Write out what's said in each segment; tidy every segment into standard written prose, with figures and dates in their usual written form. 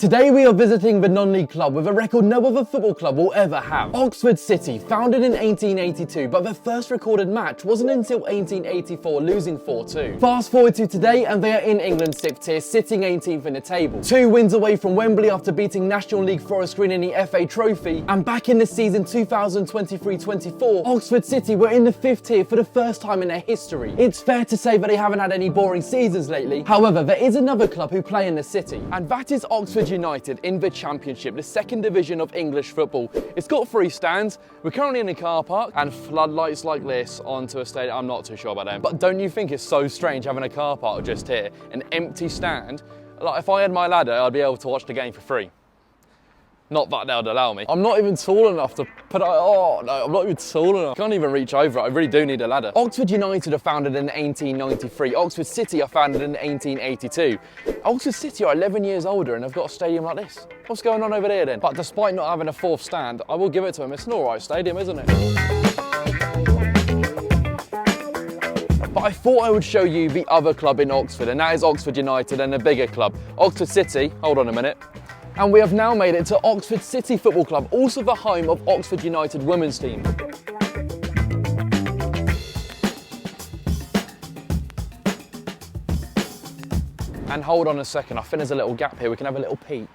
Today we are visiting the non-league club with a record no other football club will ever have. Oxford City, founded in 1882, but their first recorded match wasn't until 1884, losing 4-2. Fast forward to today and they are in England's 6th tier, sitting 18th in the table. 2 wins away from Wembley after beating National League Forest Green in the FA Trophy, and back in the season 2023-24, Oxford City were in the 5th tier for the first time in their history. It's fair to say that they haven't had any boring seasons lately. However, there is another club who play in the city, and that is Oxford United in the Championship, the 2nd division of English football. It's got 3 stands, we're currently in a car park, and floodlights like this onto a stadium. I'm not too sure about them, but don't you think it's so strange having a car park just here, an empty stand? Like if I had my ladder, I'd be able to watch the game for free. Not that they'd allow me. I'm not even tall enough to put I'm not even tall enough. I can't even reach over it. I really do need a ladder. Oxford United are founded in 1893. Oxford City are founded in 1882. Oxford City are 11 years older and have got a stadium like this. What's going on over there then? But despite not having a 4th stand, I will give it to them. It's an alright stadium, isn't it? But I thought I would show you the other club in Oxford, and that is Oxford United and a bigger club. Oxford City, hold on a minute. And we have now made it to Oxford City Football Club, also the home of Oxford United women's team. And hold on a second, I think there's a little gap here, we can have a little peek.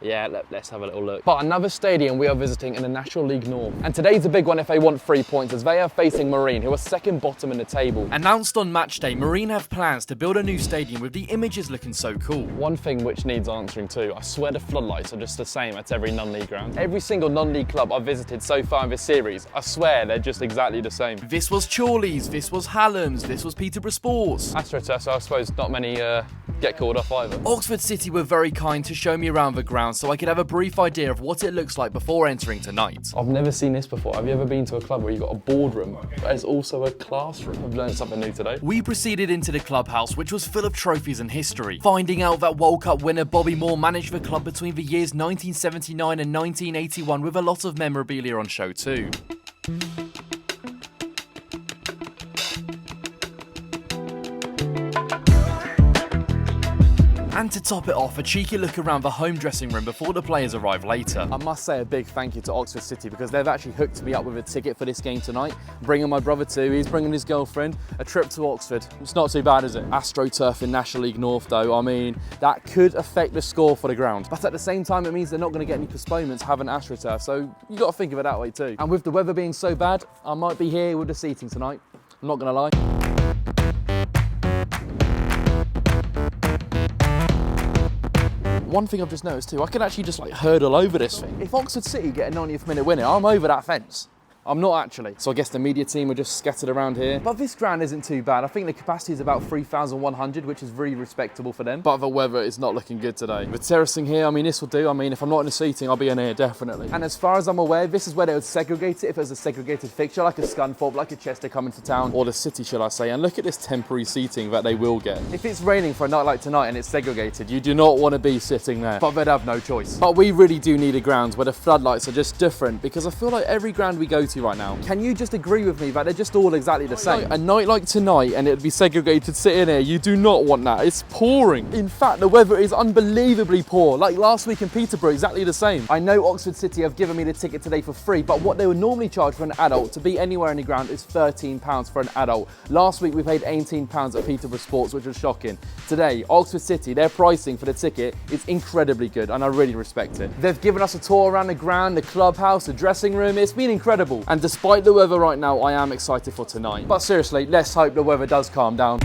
Yeah, let's have a little look. But another stadium we are visiting in the National League North. And today's a big one if they want 3 points, as they are facing Marine, who are 2nd bottom in the table. Announced on match day, Marine have plans to build a new stadium with the images looking so cool. One thing which needs answering too, I swear the floodlights are just the same at every non-league ground. Every single non-league club I've visited so far in this series, I swear they're just exactly the same. This was Chorley's, this was Hallam's, this was Peterborough Sports. AstroTurf, so I suppose not many get called off either. Oxford City were very kind to show me around the ground so I could have a brief idea of what it looks like before entering tonight. I've never seen this before. Have you ever been to a club where you've got a boardroom, but there's also a classroom? I've learned something new today. We proceeded into the clubhouse, which was full of trophies and history, finding out that World Cup winner Bobby Moore managed the club between the years 1979 and 1981 with a lot of memorabilia on show too. And to top it off, a cheeky look around the home dressing room before the players arrive later. I must say a big thank you to Oxford City because they've actually hooked me up with a ticket for this game tonight. Bringing my brother too, he's bringing his girlfriend. A trip to Oxford. It's not too bad, is it? AstroTurf in National League North though, I mean, that could affect the score for the ground. But at the same time, it means they're not going to get any postponements having AstroTurf, so you got to think of it that way too. And with the weather being so bad, I might be here with the seating tonight. I'm not going to lie. One thing I've just noticed too, I can actually just like hurdle over this thing. If Oxford City get a 90th minute winner, I'm over that fence. I'm not actually. So I guess the media team are just scattered around here. But this ground isn't too bad. I think the capacity is about 3,100, which is really respectable for them. But the weather is not looking good today. The terracing here, I mean, this will do. I mean, if I'm not in the seating, I'll be in here, definitely. And as far as I'm aware, this is where they would segregate it if there's a segregated fixture, like a Scunthorpe, like a Chester coming to town, or the City, shall I say. And look at this temporary seating that they will get. If it's raining for a night like tonight and it's segregated, you do not want to be sitting there. But they'd have no choice. But we really do need a ground where the floodlights are just different, because I feel like every ground we go to right now, can you just agree with me that they're just all exactly the same? A night like tonight and it'd be segregated sitting here, you do not want that. It's pouring. In fact, the weather is unbelievably poor. Like last week in Peterborough, exactly the same. I know Oxford City have given me the ticket today for free, but what they would normally charge for an adult to be anywhere in the ground is £13 for an adult. Last week we paid £18 at Peterborough Sports, which was shocking. Today, Oxford City, their pricing for the ticket is incredibly good and I really respect it. They've given us a tour around the ground, the clubhouse, the dressing room. It's been incredible. And despite the weather right now, I am excited for tonight. But seriously, let's hope the weather does calm down.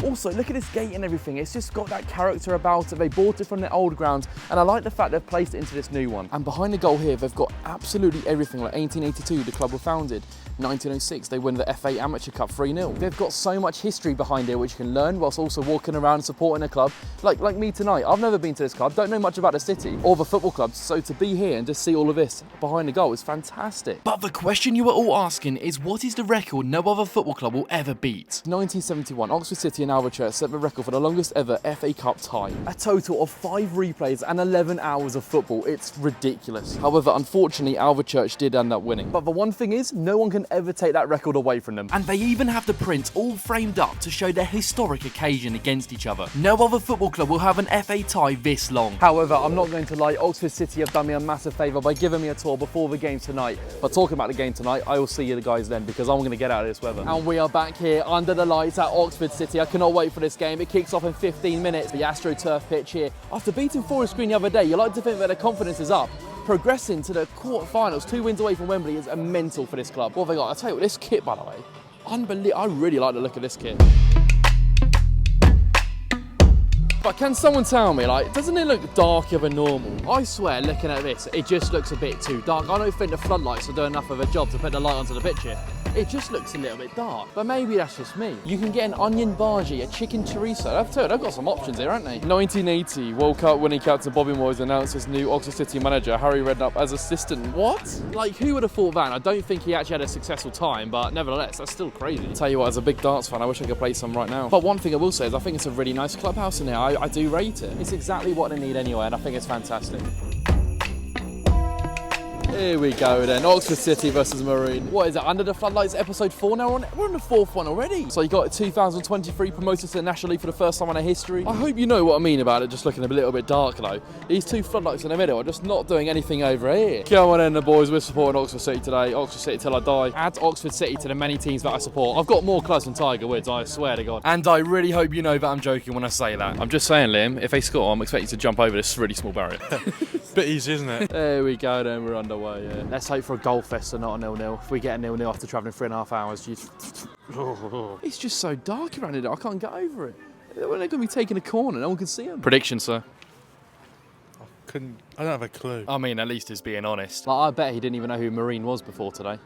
Also, look at this gate and everything. It's just got that character about it. They bought it from the old ground, and I like the fact they've placed it into this new one. And behind the goal here, they've got absolutely everything. Like 1882, the club were founded. 1906, they win the FA Amateur Cup 3-0. They've got so much history behind here which you can learn whilst also walking around and supporting a club. Like me tonight, I've never been to this club, don't know much about the city or the football clubs, so to be here and just see all of this behind the goal is fantastic. But the question you were all asking is, what is the record no other football club will ever beat? 1971, Oxford City are now Alvechurch set the record for the longest ever FA Cup tie. A total of 5 replays and 11 hours of football. It's ridiculous. However, unfortunately, Alvechurch did end up winning. But the one thing is, no one can ever take that record away from them. And they even have the prints all framed up to show their historic occasion against each other. No other football club will have an FA tie this long. However, I'm not going to lie, Oxford City have done me a massive favour by giving me a tour before the game tonight. But talking about the game tonight, I will see you guys then, because I'm going to get out of this weather. And we are back here under the lights at Oxford City. I cannot wait for this game. It kicks off in 15 minutes. The AstroTurf pitch here. After beating Forest Green the other day, you like to think that their confidence is up. Progressing to the quarterfinals, 2 wins away from Wembley is a mental for this club. What have they got? I'll tell you what, this kit, by the way, unbelievable. I really like the look of this kit. But can someone tell me, like, doesn't it look darker than normal? I swear, looking at this, it just looks a bit too dark. I don't think the floodlights are doing enough of a job to put the light onto the pitch here. It just looks a little bit dark. But maybe that's just me. You can get an onion bhaji, a chicken chorizo. They've got some options here, haven't they? 1980, World Cup winning captain Bobby Moyes announced his new Oxford City manager, Harry Redknapp, as assistant. What? Like, who would have thought that? I don't think he actually had a successful time, but nevertheless, that's still crazy. Tell you what, as a big darts fan, I wish I could play some right now. But one thing I will say is I think it's a really nice clubhouse in here. I do rate it. It's exactly what they need anyway, and I think it's fantastic. Here we go then, Oxford City versus Marine. What is it, Under the Floodlights episode 4 now? We're on the 4th one already. So you got 2023 promoted to the National League for the first time in our history. I hope you know what I mean about it just looking a little bit dark though. These 2 floodlights in the middle are just not doing anything over here. Come on in the boys, we're supporting Oxford City today. Oxford City till I die. Add Oxford City to the many teams that I support. I've got more clubs than Tiger Woods, I swear to God. And I really hope you know that I'm joking when I say that. I'm just saying, Liam, if they score, I'm expecting to jump over this really small barrier. Bit easy, isn't it? There we go then, we're underway, yeah. Let's hope for a goal fest and not a 0-0. If we get a 0-0 after travelling 3.5 hours, it's just so dark around here, I can't get over it. When they're going to be taking a corner, no one can see them. Prediction, sir? I don't have a clue. I mean, at least he's being honest. Like, I bet he didn't even know who Marine was before today.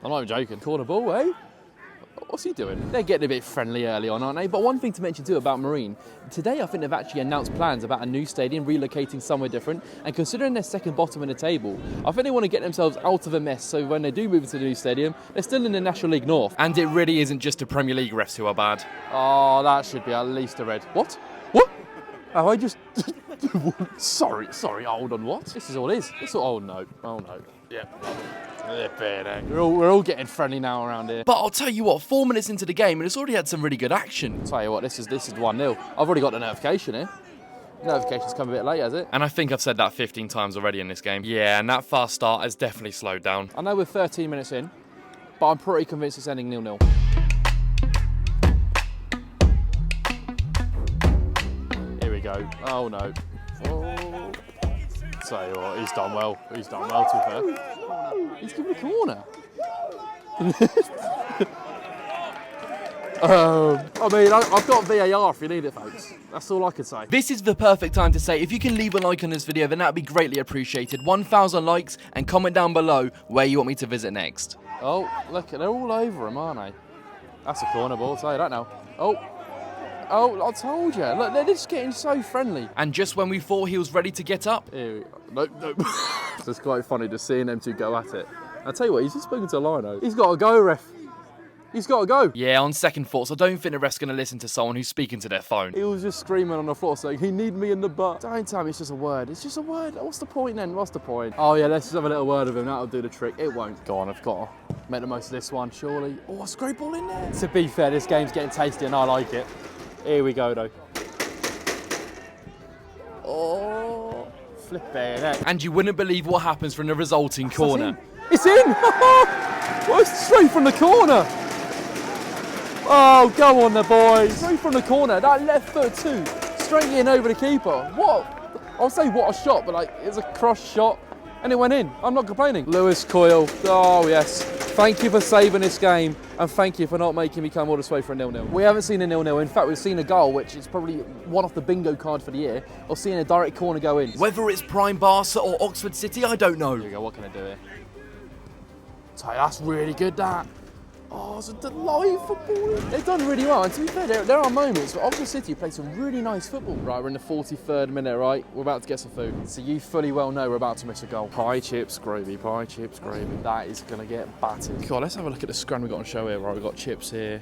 I'm not even joking. Corner ball, eh? What's he doing? They're getting a bit friendly early on, aren't they? But one thing to mention too about Marine, today I think they've actually announced plans about a new stadium, relocating somewhere different, and considering they're second bottom in the table, I think they want to get themselves out of a mess so when they do move into the new stadium, they're still in the National League North. And it really isn't just the Premier League refs who are bad. Oh, that should be at least a red. What? What? Have I just... sorry, hold on, what? This is all it is. Oh no. Yeah. We're all getting friendly now around here. But I'll tell you what, 4 minutes into the game and it's already had some really good action. Tell you what, this is 1-0. I've already got the notification here. Notification's come a bit late, has it? And I think I've said that 15 times already in this game. Yeah, and that fast start has definitely slowed down. I know we're 13 minutes in, but I'm pretty convinced it's ending 0-0. Here we go. Oh no. Oh. Tell you what, he's done well. He's done well, to be fair. He's given a corner. I mean, I've got VAR if you need it, folks. That's all I can say. This is the perfect time to say, if you can leave a like on this video, then that would be greatly appreciated. 1,000 likes, and comment down below where you want me to visit next. Oh, look, they're all over him, aren't they? That's a corner ball, I'll tell you that now. Oh, I told you. Look, they're just getting so friendly. And just when we thought he was ready to get up... Here we go. Nope. It's quite funny just seeing them two go at it. I'll tell you what, he's just spoken to Lino. He's got to go, ref. He's got to go. Yeah, on second thoughts, I don't think the ref's going to listen to someone who's speaking to their phone. He was just screaming on the floor saying, he need me in the butt. Don't tell me it's just a word. It's just a word. What's the point then? What's the point? Oh yeah, let's just have a little word with him. That'll do the trick. It won't. Go on, I've got to make the most of this one, surely. Oh, a screw ball in there. To be fair, this game's getting tasty and I like it. Here we go though. Oh, flipping heck. And you wouldn't believe what happens from the resulting corner. It's in! Well, it's straight from the corner. Oh, go on the boys. Straight from the corner. That left foot too. Straight in over the keeper. What? I'll say what a shot, but like, it's a cross shot and it went in. I'm not complaining. Lewis Coyle. Oh, yes. Thank you for saving this game, and thank you for not making me come all this way for a 0-0. We haven't seen a 0-0. In fact, we've seen a goal, which is probably one off the bingo card for the year, or seeing a direct corner go in. Whether it's Prime Barca or Oxford City, I don't know. Here we go, what can I do here? That's really good, that. Oh, it's a delightful football. They've done really well, and to be fair, there are moments where Oxford City play some really nice football. Right, we're in the 43rd minute, right? We're about to get some food. So you fully well know we're about to miss a goal. Pie, chips, gravy, pie, chips, gravy. That is going to get battered. God, let's have a look at the scran we've got on show here. Right, we've got chips here.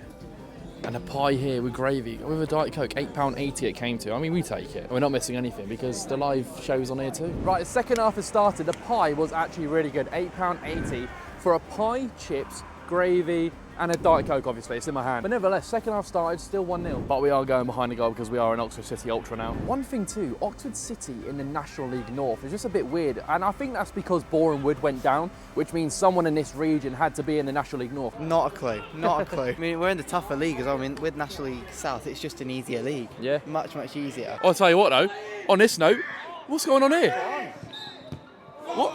And a pie here with gravy, with a Diet Coke, £8.80 it came to. I mean, we take it. We're not missing anything because the live show's on here too. Right, the second half has started. The pie was actually really good, £8.80 for a pie, chips, gravy, and a Diet Coke, obviously, it's in my hand. But nevertheless, second half started, still 1-0. But we are going behind the goal because we are an Oxford City Ultra now. One thing too, Oxford City in the National League North is just a bit weird. And I think that's because Boreham Wood went down, which means someone in this region had to be in the National League North. Not a clue, not a clue. I mean, we're in the tougher league as well. I mean, with National League South, it's just an easier league. Yeah. Much, much easier. I'll tell you what though, on this note, what's going on here? What?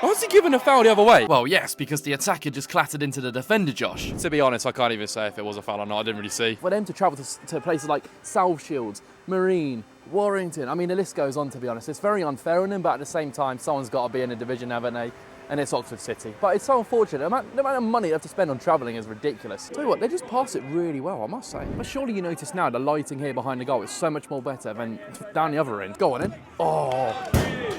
Why was he giving a foul the other way? Well, yes, because the attacker just clattered into the defender, Josh. To be honest, I can't even say if it was a foul or not. I didn't really see. For them to travel to places like South Shields, Marine, Warrington, I mean, the list goes on, to be honest. It's very unfair on them, but at the same time, someone's got to be in a division, haven't they? And it's Oxford City. But it's so unfortunate. The amount of money they have to spend on travelling is ridiculous. Tell you what, they just pass it really well, I must say. But surely you notice now the lighting here behind the goal is so much more better than down the other end. Go on then. Oh.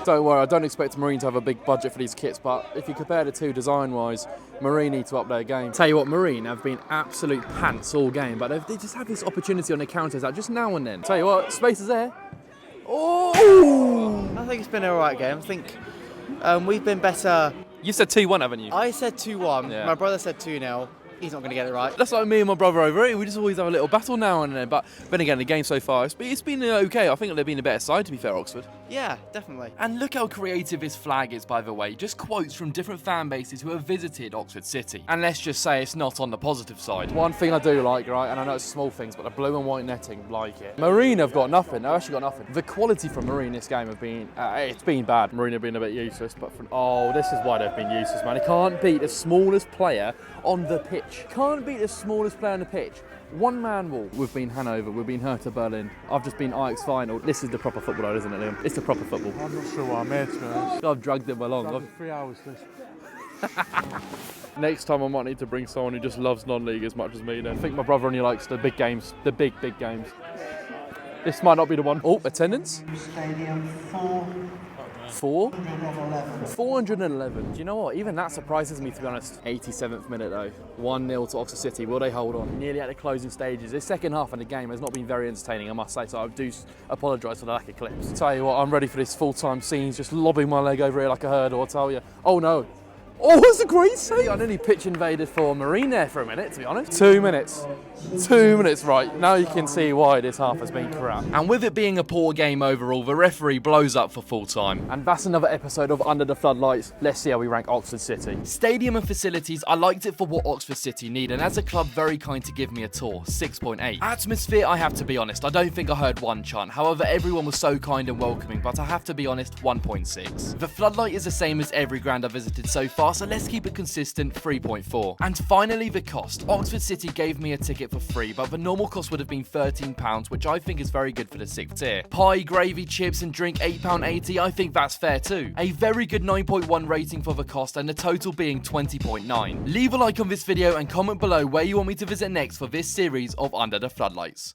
Don't worry, I don't expect Marine to have a big budget for these kits, but if you compare the two design-wise, Marine need to up their game. Tell you what, Marine have been absolute pants all game, but they just have this opportunity on the counters out just now and then. Tell you what, space is there. Oh! I think it's been an alright game. I think we've been better. You said 2-1, haven't you? I said 2-1. Yeah. My brother said 2-0. He's not going to get it right. That's like me and my brother over here. We just always have a little battle now and then. But then again, the game so far, it's been okay. I think they've been a better side, to be fair, Oxford. Yeah, definitely. And look how creative his flag is, by the way. Just quotes from different fan bases who have visited Oxford City. And let's just say it's not on the positive side. One thing I do like, right, and I know it's small things, but the blue and white netting, like it. Marine have got nothing. They've actually got nothing. The quality from Marine this game have been, it's been bad. Marine have been a bit useless, but this is why they've been useless, man. They can't beat the smallest player on the pitch. Can't beat the smallest player on the pitch. One man wall. We've been Hanover, we've been Hertha Berlin. I've just been Ajax final. This is the proper football, though, isn't it, Liam? It's the proper football. I'm not sure what I'm here, to be honest. I've dragged him along. After 3 hours, this. Next time I might need to bring someone who just loves non-league as much as me then. I think my brother only likes the big games, the big games. This might not be the one. Oh, attendance? Stadium 411. Do you know what? Even that surprises me, to be honest. 87th minute though. 1-0 to Oxford City. Will they hold on? Nearly at the closing stages. This second half of the game has not been very entertaining, I must say, so I do apologise for the lack of clips. Tell you what, I'm ready for this full-time scenes, just lobbing my leg over here like a hurdle, I'll tell you. Oh no. Oh, that's a great save! I nearly pitch invaded for Marine there for a minute, to be honest. 2 minutes. 2 minutes, right. Now you can see why this half has been crap. And with it being a poor game overall, the referee blows up for full time. And that's another episode of Under the Floodlights. Let's see how we rank Oxford City. Stadium and facilities, I liked it for what Oxford City need, and as a club, very kind to give me a tour, 6.8. Atmosphere, I have to be honest, I don't think I heard one chant. However, everyone was so kind and welcoming, but I have to be honest, 1.6. The floodlight is the same as every ground I've visited so far, so let's keep it consistent, 3.4. And finally, the cost. Oxford City gave me a ticket for free, but the normal cost would have been £13, which I think is very good for the 6th tier. Pie, gravy, chips and drink, £8.80, I think that's fair too. A very good 9.1 rating for the cost, and the total being 20.9. Leave a like on this video and comment below where you want me to visit next for this series of Under the Floodlights.